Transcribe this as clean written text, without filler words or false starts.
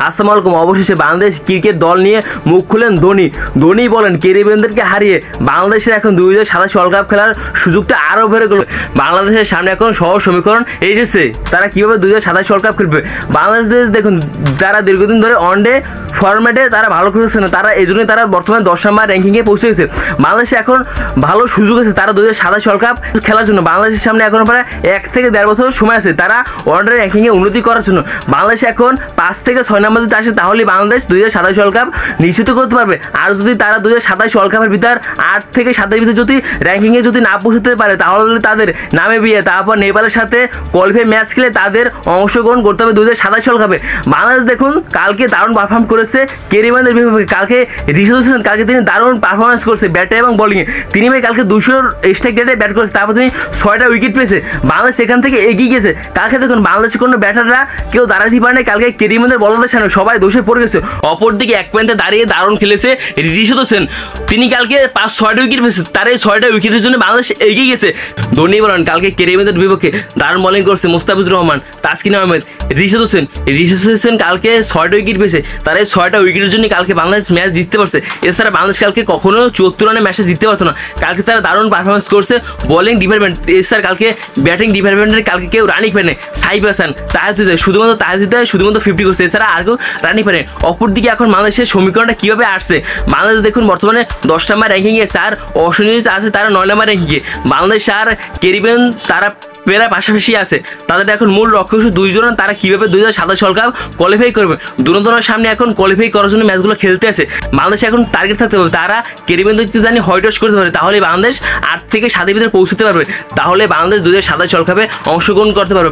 আসসালামু আলাইকুম। অবশেষে বাংলাদেশ ক্রিকেট দল নিয়ে মুখ খুলেন ধোনি বলেন ক্যারিবিয়ানদেরকে হারিয়ে বাংলাদেশের এখন 2027 ওয়ার্ল্ড কাপ খেলার সুযোগটা আরও বেড়ে গেল। বাংলাদেশের সামনে এখন সহজ সমীকরণ এসেছে, তারা কীভাবে 2027 ওয়ার্ল্ড কাপ খেলবে। বাংলাদেশ দেখুন তারা দীর্ঘদিন ধরে ওয়ানডে ফরম্যাটে তারা ভালো খেলছে না, তারা এই জন্যই তারা বর্তমানে 10 নম্বর র্যাঙ্কিংয়ে পৌঁছে গেছে। বাংলাদেশে এখন ভালো সুযোগ আছে তারা 2027 ওয়ার্ল্ড কাপ খেলার জন্য। বাংলাদেশের সামনে এখন প্রায় 1 থেকে 1.5 বছর সময় আছে তারা ওয়ানডে র্যাঙ্কিংয়ে উন্নতি করার জন্য। বাংলাদেশ এখন 5 থেকে 6 নম্বর যদি আসে তাহলে বাংলাদেশ 2027 ওয়ার্ল্ড কাপ নিশ্চিত করতে পারবে। আর যদি তারা 2027 ওয়ার্ল্ড কাপের ভিতর 8 থেকে 7 ভিতরে যদি র্যাঙ্কিংয়ে যদি না পৌঁছতে পারে তাহলে তাদের নামে বিয়ে, তারপর নেপালের সাথে কোয়ালিফাই ম্যাচ খেলে তাদের অংশগ্রহণ করতে হবে 2027 ওয়ার্ল্ড কাপে। বাংলাদেশ দেখুন কালকে দারুণ পারফর্ম করেছে ক্যারিবিয়ানদের বিপক্ষে। কালকে রিশাদ হোসেন কালকে তিনি দারুণ পারফরমেন্স করছে ব্যাটে এবং বোলিংয়ে। তিনি কালকে 200 স্ট্রাইক রেটে ব্যাট করেছে, তারপর তিনি 6টা উইকেট পেয়েছে। বাংলাদেশ সেখান থেকে এগিয়ে গেছে। কালকে দেখুন বাংলাদেশের কোনো ব্যাটাররা কেউ দাঁড়াতে পারে না, কালকে ক্যারিবিয়ানদের বলারদের সামনে সবাই দোষে পড়ে গেছে। অপরদিকে এক প্রান্তে দাঁড়িয়ে দারুণ খেলেছে রিশাদ হোসেন, তিনি কালকে 5-6টা উইকেট পেয়েছে। তার এই 6টা উইকেটের জন্য বাংলাদেশ এগিয়ে গেছে। ধোনি বলেন কালকে ক্যারিবিয়ানদের বিপক্ষে দারুণ বোলিং করছে মুস্তাফিজুর রহমান, তাসকিন আহমেদ, রিশাদ হোসেন কালকে 6টা উইকেট পেয়েছে। তার এই 6টা উইকেটের জন্য কালকে বাংলাদেশ ম্যাচ জিততে পারছে। এছাড়া বাংলাদেশ কালকে কখনো 74 রানে ম্যাচে জিততে পারতো না। কালকে তারা দারুণ পারফরমেন্স করছে বোলিং ডিপার্টমেন্ট। এছাড়া কালকে ব্যাটিং ডিপার্টমেন্টের কালকে কেউ রানই পারে না। সাইফ হাসান তাহিদ শুধুমাত্র 50 করছে, এছাড়া আর কেউ রানই পারে। অপরদিকে এখন বাংলাদেশের সমীকরণটা কীভাবে আসছে। বাংলাদেশ দেখুন বর্তমানে 10 নম্বর র্যাঙ্কিংয়ে, আর অস্ট্রেলিয়া আছে তারা 9 নম্বর র্যাঙ্কিংয়ে। বাংলাদেশ আর ক্যারিবিয়ান তারা প্রায় পাশাপাশি আছে। তাদের এখন মূল লক্ষ্য হচ্ছে 2 জন তারা কীভাবে 2027 ওয়ার্ল্ড কাপ কোয়ালিফাই করবে। দুজনের সামনে এখন কোয়ালিফাই করার জন্য ম্যাচগুলো খেলতে আছে। বাংলাদেশ এখন টার্গেট থাকতে হবে তারা ক্যারিবিয়ানদেরকে জানি হোয়াইট ওয়াশ করতে পারে, তাহলে বাংলাদেশ 8 থেকে 7 ভিতরে পৌঁছতে পারবে। তাহলে বাংলাদেশ 2027 ওয়ার্ল্ড কাপে অংশগ্রহণ করতে পারবে।